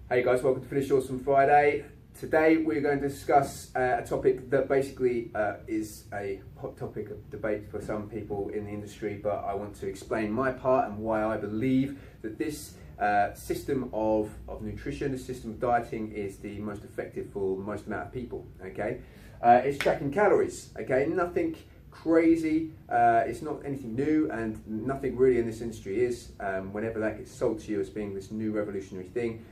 Hey guys, welcome to Finish Awesome Friday. Today we're going to discuss a topic that basically is a hot topic of debate for some people in the industry, but I want to explain my part and why I believe that this system of nutrition, the system of dieting is the most effective for most amount of people, okay? It's tracking calories, okay? Nothing crazy, it's not anything new, and nothing really in this industry is. Whenever that gets sold to you as being this new revolutionary thing,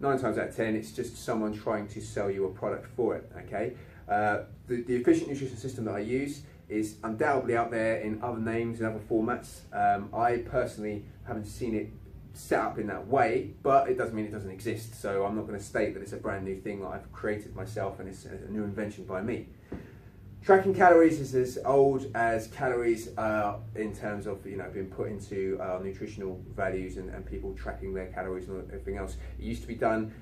9 times out of 10, it's just someone trying to sell you a product for it, okay? The efficient nutrition system that I use is undoubtedly out there in other names and other formats. I personally haven't seen it set up in that way, but it doesn't mean it doesn't exist. So I'm not going to state that it's a brand new thing that I've created myself and it's a new invention by me. Tracking calories is as old as calories in terms of being put into nutritional values and people tracking their calories and everything else. It used to be done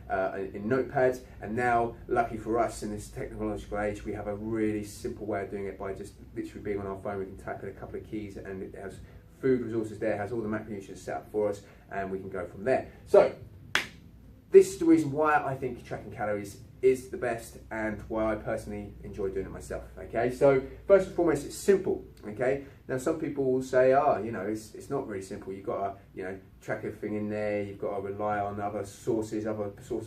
in notepads, and now, lucky for us in this technological age, we have a really simple way of doing it by just literally being on our phone. We can tap in a couple of keys and it has food resources there, has all the macronutrients set up for us, and we can go from there. So this is the reason why I think tracking calories is the best and why I personally enjoy doing it myself, okay? So first and foremost, it's simple, okay? Now some people will say, it's not really simple. You've got to, track everything in there. You've got to rely on other sources of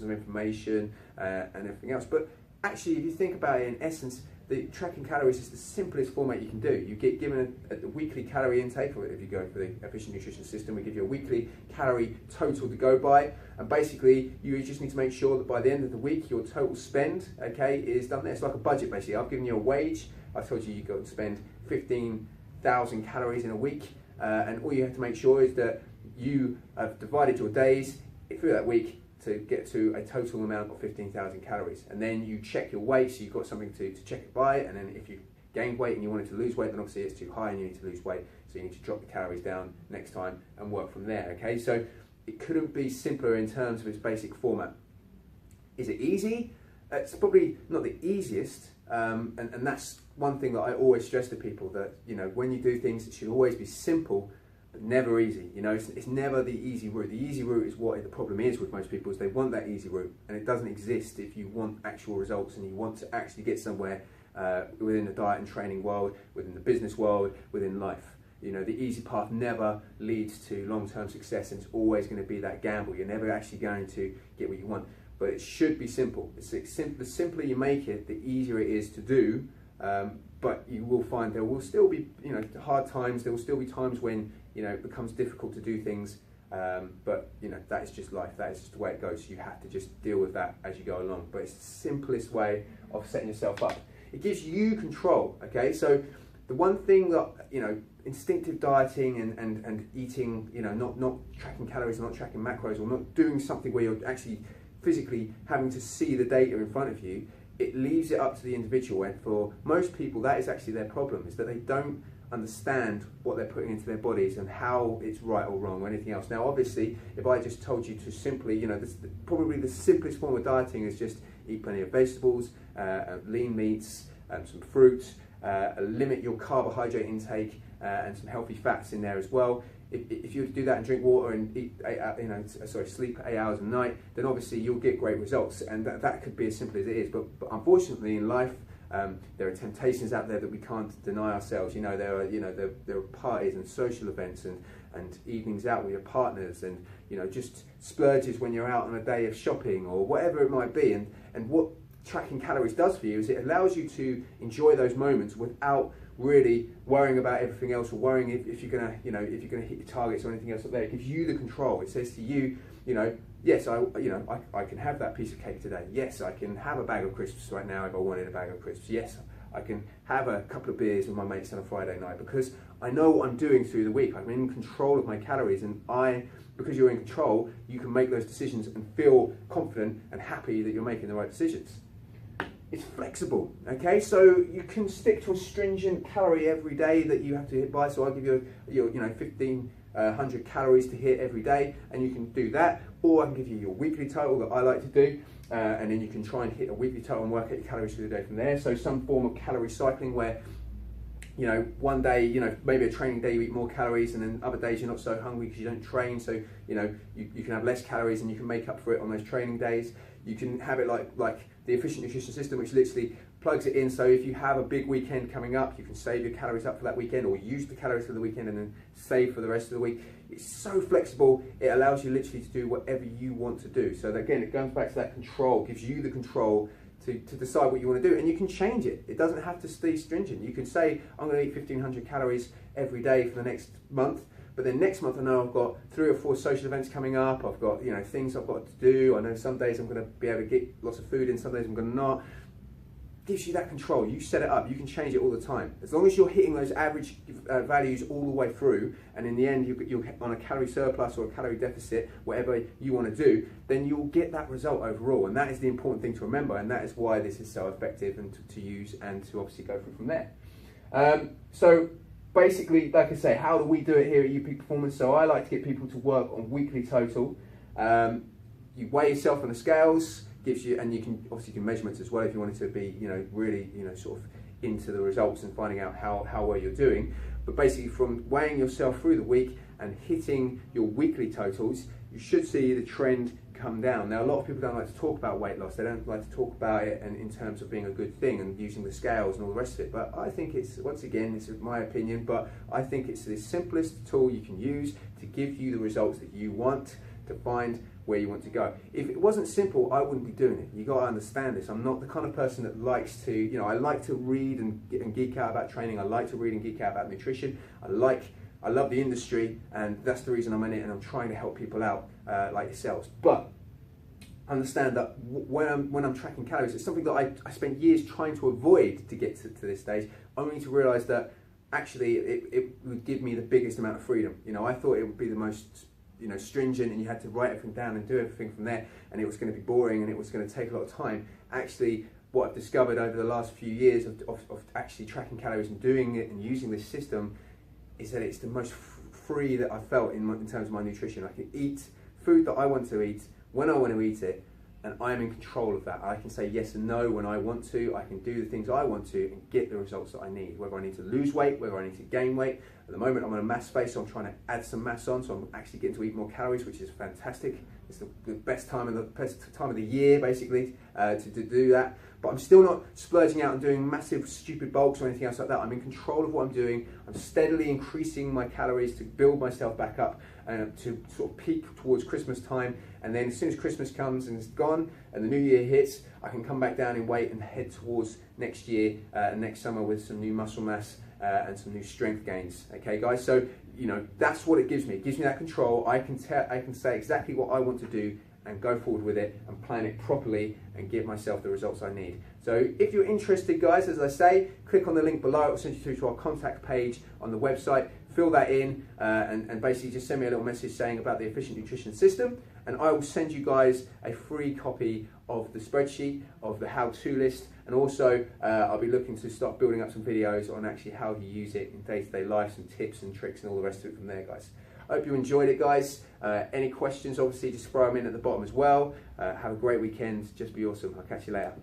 information and everything else. But actually, if you think about it, in essence, the tracking calories is the simplest format you can do. You get given a weekly calorie intake, or if you go for the efficient nutrition system, we give you a weekly calorie total to go by, and basically you just need to make sure that by the end of the week your total spend, okay, is done there. It's like a budget basically. I've given you a wage. I told you got to spend 15,000 calories in a week, and all you have to make sure is that you have divided your days through that week to get to a total amount of 15,000 calories. And then you check your weight, so you've got something to check it by, and then if you gained weight and you wanted to lose weight, then obviously it's too high and you need to lose weight, so you need to drop the calories down next time and work from there, okay? So it couldn't be simpler in terms of its basic format. Is it easy? It's probably not the easiest, and that's one thing that I always stress to people, that when you do things, it should always be simple, but never easy. It's never the easy route. The easy route is what the problem is with most people, is they want that easy route, and it doesn't exist if you want actual results and you want to actually get somewhere within the diet and training world, within the business world, within life. The easy path never leads to long-term success, and it's always going to be that gamble. You're never actually going to get what you want, but it should be simple. The simpler you make it, the easier it is to do, but you will find there will still be hard times. There will still be times when it becomes difficult to do things, but that is just life. That is just the way it goes. You have to just deal with that as you go along. But it's the simplest way of setting yourself up. It gives you control, okay? So the one thing that instinctive dieting and eating, not tracking calories, not tracking macros, or not doing something where you're actually physically having to see the data in front of you, it leaves it up to the individual. And for most people, that is actually their problem, is that they don't understand what they're putting into their bodies and how it's right or wrong or anything else. Now obviously, if I just told you to simply, probably the simplest form of dieting is just eat plenty of vegetables, lean meats, some fruit, limit your carbohydrate intake, and some healthy fats in there as well. If you were to do that and drink water and eat sleep 8 hours a night, then obviously you'll get great results, and that could be as simple as it is. But unfortunately in life, there are temptations out there that we can't deny ourselves. There are parties and social events and evenings out with your partners, and just splurges when you're out on a day of shopping or whatever it might be. And what tracking calories does for you is it allows you to enjoy those moments without really worrying about everything else, or worrying if you're gonna hit your targets or anything else like that. It gives you the control. It says to you, yes, I can have that piece of cake today. Yes, I can have a bag of crisps right now if I wanted a bag of crisps. Yes, I can have a couple of beers with my mates on a Friday night, because I know what I'm doing through the week. I'm in control of my calories, and because you're in control, you can make those decisions and feel confident and happy that you're making the right decisions. It's flexible, okay? So you can stick to a stringent calorie every day that you have to hit by. So I'll give you your 1,500 calories to hit every day, and you can do that. Or I can give you your weekly total that I like to do, and then you can try and hit a weekly total and work out your calories through the day from there. So some form of calorie cycling, where you know, one day, you know, maybe a training day you eat more calories, and then other days you're not so hungry because you don't train, so you know you can have less calories and you can make up for it on those training days. You can have it like the efficient nutrition system, which literally plugs it in, so if you have a big weekend coming up, you can save your calories up for that weekend, or use the calories for the weekend and then save for the rest of the week. It's so flexible, it allows you literally to do whatever you want to do. So that, again, it goes back to that control, gives you the control to decide what you want to do, and you can change it. It doesn't have to stay stringent. You can say, I'm going to eat 1,500 calories every day for the next month, but then next month I know I've got 3 or 4 social events coming up, I've got, you know, things I've got to do, I know some days I'm going to be able to get lots of food in, some days I'm going to not. Gives you that control. You set it up, you can change it all the time. As long as you're hitting those average values all the way through, and in the end you're on a calorie surplus or a calorie deficit, whatever you want to do, then you'll get that result overall. And that is the important thing to remember, and that is why this is so effective and to use, and to obviously go through from there. So basically, like I say, how do we do it here at UP Performance? So I like to get people to work on weekly total. You weigh yourself on the scales, gives you, and you can obviously do measurements as well if you wanted to be, you know, really, you know, sort of into the results and finding out how well you're doing. But basically, from weighing yourself through the week and hitting your weekly totals, you should see the trend come down. Now, a lot of people don't like to talk about weight loss. They don't like to talk about it and in terms of being a good thing and using the scales and all the rest of it. But I think it's, once again, this is my opinion, but I think it's the simplest tool you can use to give you the results that you want, to find where you want to go. If it wasn't simple, I wouldn't be doing it. You got to understand this. I'm not the kind of person that likes to, you know, I like to read and geek out about training. I like to read and geek out about nutrition. I love the industry, and that's the reason I'm in it, and I'm trying to help people out like yourselves. But understand that when I'm tracking calories, it's something that I spent years trying to avoid to get to this stage, only to realize that actually it would give me the biggest amount of freedom. You know, I thought it would be the most, you know, stringent, and you had to write everything down and do everything from there, and it was going to be boring and it was going to take a lot of time. Actually, what I've discovered over the last few years of actually tracking calories and doing it and using this system is that it's the most free that I've felt in terms of my nutrition. I can eat food that I want to eat when I want to eat it, and I am in control of that. I can say yes and no when I want to. I can do the things I want to and get the results that I need, whether I need to lose weight, whether I need to gain weight. At the moment, I'm on a mass phase, so I'm trying to add some mass on, so I'm actually getting to eat more calories, which is fantastic. It's the best time of the year, basically, to do that. But I'm still not splurging out and doing massive, stupid bulks or anything else like that. I'm in control of what I'm doing. I'm steadily increasing my calories to build myself back up to sort of peak towards Christmas time. And then as soon as Christmas comes and it's gone and the new year hits, I can come back down in weight and head towards next year, next summer, with some new muscle mass and some new strength gains. Okay, guys? So, you know, that's what it gives me. It gives me that control. I can say exactly what I want to do and go forward with it and plan it properly and give myself the results I need. So if you're interested, guys, as I say, click on the link below. It'll send you through to our contact page on the website. Fill that in and basically just send me a little message saying about the efficient nutrition system, and I will send you guys a free copy of the spreadsheet, of the how-to list, and also I'll be looking to start building up some videos on actually how you use it in day-to-day life, some tips and tricks and all the rest of it from there, guys. I hope you enjoyed it, guys. Any questions, obviously, just throw them in at the bottom as well. Have a great weekend. Just be awesome. I'll catch you later.